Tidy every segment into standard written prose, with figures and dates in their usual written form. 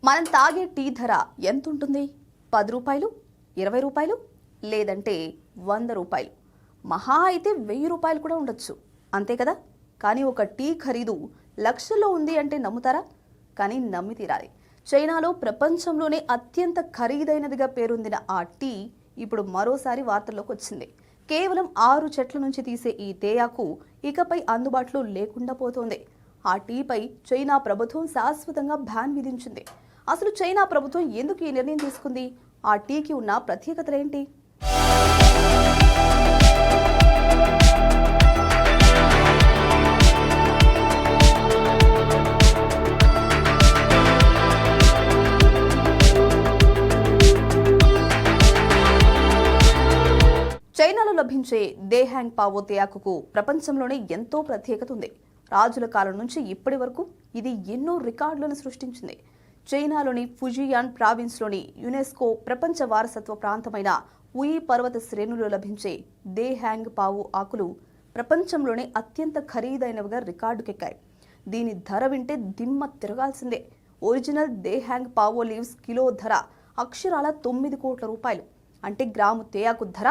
మనం తాగే టీ ధర ఎంత ఉంటుంది? 10 రూపాయలు, 20 రూపాయలు, లేదంటే 100 రూపాయలు. మహా అయితే 1000 రూపాయలు కూడా ఉండొచ్చు, అంతే కదా? కానీ ఒక టీ ఖరీదు లక్షల్లో ఉంది అంటే నమ్ముతారా? కానీ నమ్మి తీరాలి. చైనాలో ప్రపంచంలోనే అత్యంత ఖరీదైనదిగా పేరొందిన ఆ టీ ఇప్పుడు మరోసారి వార్తల్లోకి వచ్చింది. కేవలం 6 చెట్ల నుంచి తీసే ఈ తేయాకు ఇకపై అందుబాటులో లేకుండా పోతోంది. ఆ టీపై చైనా ప్రభుత్వం శాశ్వతంగా బ్యాన్ విధించింది. అసలు చైనా ప్రభుత్వం ఎందుకు ఈ నిర్ణయం తీసుకుంది? ఆ టీకి ఉన్న ప్రత్యేకతలేంటి? చైనాలో లభించే దేహాంగ్ పావో తేయాకుకు ప్రపంచంలోనే ఎంతో ప్రత్యేకత ఉంది. రాజుల కాలం నుంచి ఇప్పటి వరకు ఇది ఎన్నో రికార్డులను సృష్టించింది. చైనాలోని ఫుజియాన్ ప్రావిన్స్లోని యునెస్కో ప్రపంచ వారసత్వ ప్రాంతమైన ఉయి పర్వత శ్రేణులో లభించే దేహాంగ్ పావో ఆకులు ప్రపంచంలోనే అత్యంత ఖరీదైనవిగా రికార్డుకెక్కాయి. దీని ధర వింటే దిమ్మ తిరగాల్సిందే. ఒరిజినల్ దేహాంగ్ పావో లీవ్స్ కిలో ధర అక్షరాల 9 కోట్ల రూపాయలు. అంటే గ్రాము తేయాకు ధర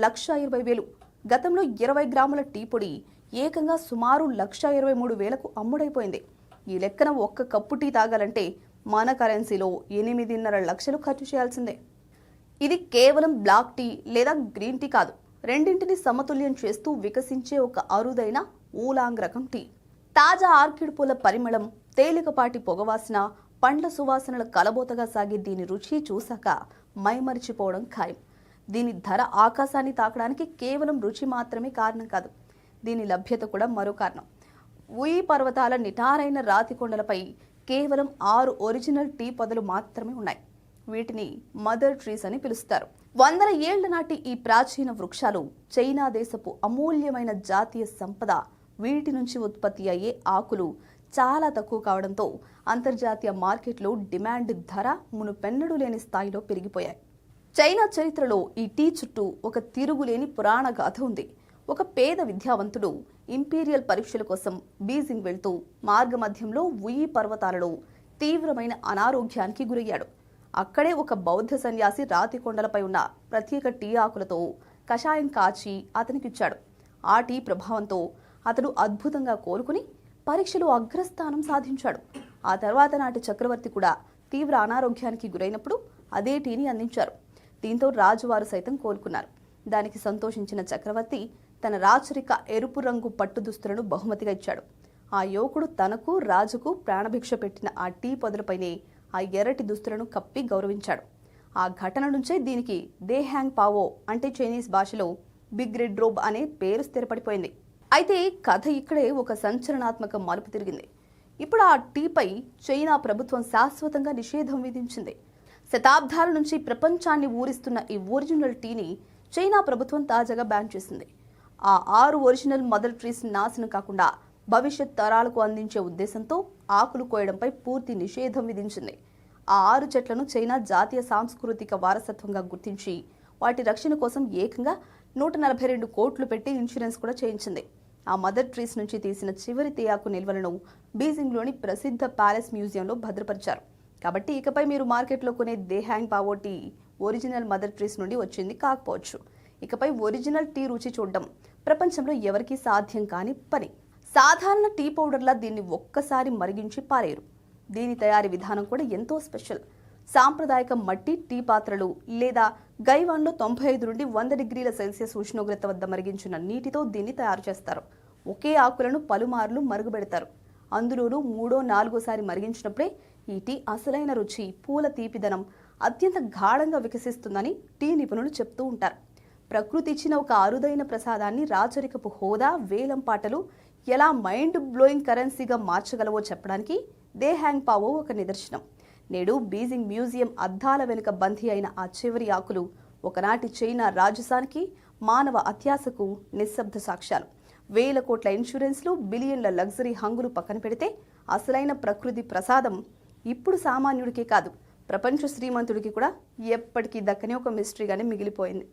1,20,000. గతంలో 20 గ్రాముల టీ పొడి ఏకంగా సుమారు 1,23,000కు అమ్ముడైపోయింది. ఈ లెక్కన ఒక్క కప్పు టీ తాగాలంటే మన కరెన్సీలో 8.5 లక్షలు ఖర్చు చేయాల్సిందే. ఇది కేవలం బ్లాక్ టీ లేదా గ్రీన్ టీ కాదు, రెండింటిని సమతుల్యం చేస్తూ వికసించే ఒక అరుదైన ఊలాంగ్ రకం టీ. తాజా ఆర్కిడ్ పూల పరిమళం, తేలికపాటి పొగవాసన, పండ్ల సువాసనల కలబోతగా సాగే దీని రుచి చూశాక మైమరిచిపోవడం ఖాయం. దీని ధర ఆకాశాన్ని తాకడానికి కేవలం రుచి మాత్రమే కారణం కాదు, దీని లభ్యత కూడా మరో కారణం. ఉయి పర్వతాల నిటారైన రాతి కొండలపై కేవలం 6 ఒరిజినల్ టీ పొదలు మాత్రమే ఉన్నాయి. వీటిని మదర్ ట్రీస్ అని పిలుస్తారు. 100 ఏళ్ల నాటి ఈ ప్రాచీన వృక్షాలు చైనా దేశపు అమూల్యమైన జాతీయ సంపద. వీటి నుంచి ఉత్పత్తి అయ్యే ఆకులు చాలా తక్కువ కావడంతో అంతర్జాతీయ మార్కెట్లో డిమాండ్, ధర మునుపెన్నడూ లేని స్థాయిలో పెరిగిపోయాయి. చైనా చరిత్రలో ఈ టీ చుట్టూ ఒక తిరుగులేని పురాణ గాథ ఉంది. ఒక పేద విద్యావంతుడు ఇంపీరియల్ పరీక్షల కోసం బీజింగ్ వెళ్తూ మార్గమధ్యంలో ఉయి పర్వతాలలో తీవ్రమైన అనారోగ్యానికి గురయ్యాడు. అక్కడే ఒక బౌద్ధ సన్యాసి రాతి కొండలపై ఉన్న ప్రత్యేక టీ ఆకులతో కషాయం కాచి అతనికిచ్చాడు. ఆ టీ ప్రభావంతో అతడు అద్భుతంగా కోలుకుని పరీక్షలో అగ్రస్థానం సాధించాడు. ఆ తర్వాత నాటి చక్రవర్తి కూడా తీవ్ర అనారోగ్యానికి గురైనప్పుడు అదే టీని అందించారు. దీంతో రాజువారు సైతం కోలుకున్నారు. దానికి సంతోషించిన చక్రవర్తి తన రాచరిక ఎరుపు రంగు పట్టు దుస్తులను బహుమతిగా ఇచ్చాడు. ఆ యువకుడు తనకు, రాజుకు ప్రాణభిక్ష పెట్టిన ఆ టీ పొదలపైనే ఆ ఎర్రటి దుస్తులను కప్పి గౌరవించాడు. ఆ ఘటన నుంచే దీనికి దేహాంగ్ పావో అంటే చైనీస్ భాషలో బిగ్ రెడ్ రోబ్ అనే పేరు స్థిరపడిపోయింది. అయితే కథ ఇక్కడే ఒక సంచలనాత్మక మలుపు తిరిగింది. ఇప్పుడు ఆ టీపై చైనా ప్రభుత్వం శాశ్వతంగా నిషేధం విధించింది. శతాబ్దాల నుంచి ప్రపంచాన్ని ఊరిస్తున్న ఈ ఒరిజినల్ టీని చైనా ప్రభుత్వం తాజాగా బ్యాన్ చేసింది. ఆ 6 ఒరిజినల్ మదర్ ట్రీస్ నాశనం కాకుండా భవిష్యత్ తరాలకు అందించే ఉద్దేశంతో ఆకులు కోయడంపై పూర్తి నిషేధం విధించింది. ఆ 6 చెట్లను చైనా జాతీయ సాంస్కృతిక వారసత్వంగా గుర్తించి వాటి రక్షణ కోసం ఏకంగా 142 కోట్లు పెట్టి ఇన్సూరెన్స్ కూడా చేయించింది. ఆ మదర్ ట్రీస్ నుంచి తీసిన చివరి తేయాకు నిల్వలను బీజింగ్లోని ప్రసిద్ధ ప్యాలెస్ మ్యూజియంలో భద్రపరిచారు. కాబట్టి ఇకపై మీరు మార్కెట్లో కొనే దేహాంగ్ పావో టీ ఒరిజినల్ మదర్ ట్రీస్ నుండి వచ్చింది కాకపోవచ్చు. ఇకపై ఒరిజినల్ టీ రుచి చూడడం ప్రపంచంలో ఎవరికీ సాధ్యం కాని పని. సాధారణ టీ పౌడర్లా దీన్ని ఒక్కసారి మరిగించి పారేరు. దీని తయారీ విధానం కూడా ఎంతో స్పెషల్. సాంప్రదాయక మట్టి టీ పాత్రలు లేదా గైవాన్లో 95 నుండి 100 డిగ్రీల సెల్సియస్ ఉష్ణోగ్రత వద్ద మరిగించిన నీటితో దీన్ని తయారు చేస్తారు. ఒకే ఆకులను పలుమార్లు మరుగుపెడతారు. అందులోనూ 3ో 4ఓసారి మరిగించినప్పుడే ఈ టీ అసలైన రుచి, పూల తీపిదనం అత్యంత గాఢంగా వికసిస్తుందని టీ నిపుణులు చెప్తూ ఉంటారు. ప్రకృతి ఇచ్చిన ఒక అరుదైన ప్రసాదాన్ని రాచరికపు హోదా, వేలం పాటలు ఎలా మైండ్ బ్లోయింగ్ కరెన్సీగా మార్చగలవో చెప్పడానికి దేహాంగ్ పావో ఒక నిదర్శనం. నేడు బీజింగ్ మ్యూజియం అద్దాల వెనుక బందీ అయిన ఆ చివరి ఆకులు ఒకనాటి చైనా రాజసానికి, మానవ అత్యాశకు నిశ్శబ్ద సాక్ష్యాలు. 1000 కోట్ల ఇన్సూరెన్స్లు, బిలియన్ల లగ్జరీ హంగులు పక్కన పెడితే అసలైన ప్రకృతి ప్రసాదం ఇప్పుడు సామాన్యుడికే కాదు, ప్రపంచ శ్రీమంతుడికి కూడా ఎప్పటికీ దక్కనే ఒక మిస్టరీగానే మిగిలిపోయింది.